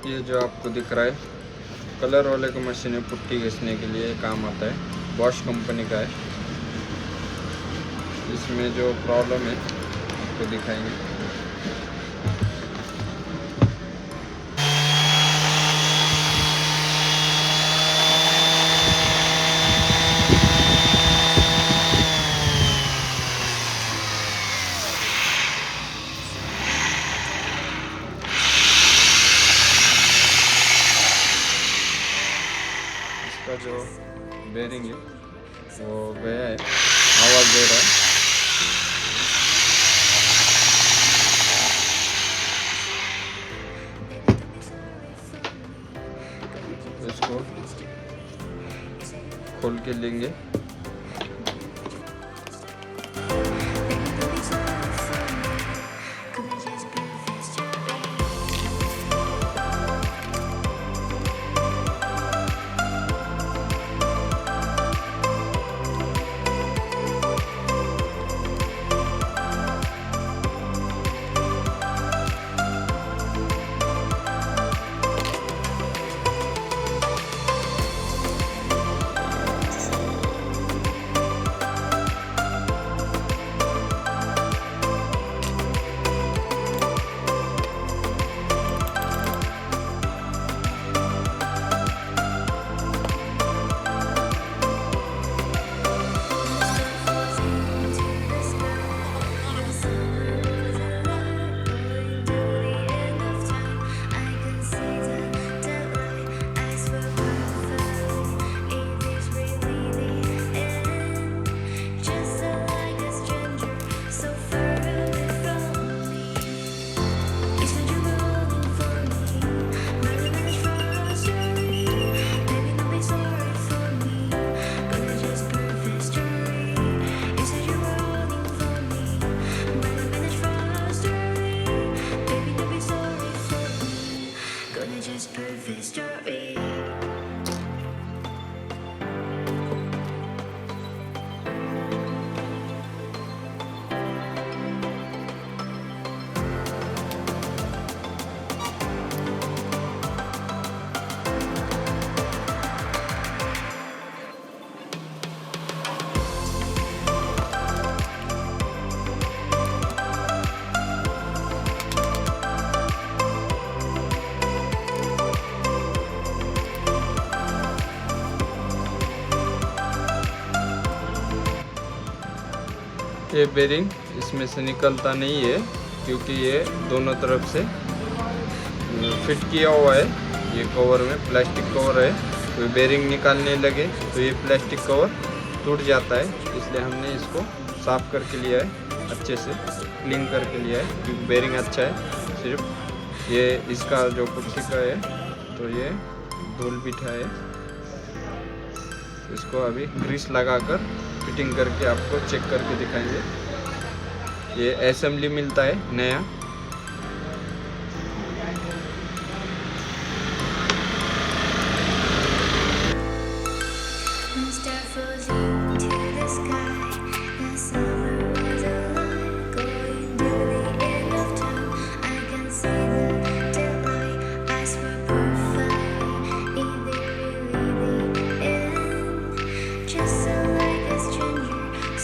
ये जो आपको दिख रहा है कलर वाले का मशीन है, पुट्टी घिसने के लिए काम आता है। बॉश कंपनी का है। इसमें जो प्रॉब्लम है आपको दिखाएंगे। इसका जो बेरिंग है वो गया है, आवाज़ दे रहा है। तो इसको खोल के लेंगे। ये बेरिंग इसमें से निकलता नहीं है क्योंकि ये दोनों तरफ से फिट किया हुआ है। ये कवर में प्लास्टिक कवर है, तो बेरिंग निकालने लगे तो ये प्लास्टिक कवर टूट जाता है। इसलिए हमने इसको साफ़ करके लिया है, अच्छे से क्लीन करके लिया है क्योंकि बेरिंग अच्छा है। सिर्फ ये इसका जो पुट्टी का है तो ये धूल बिठा है। इसको अभी ग्रीस लगाकर फिटिंग करके आपको चेक करके दिखाएंगे। ये असेंबली मिलता है नया।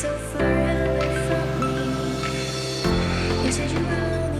So far away from me, you said you were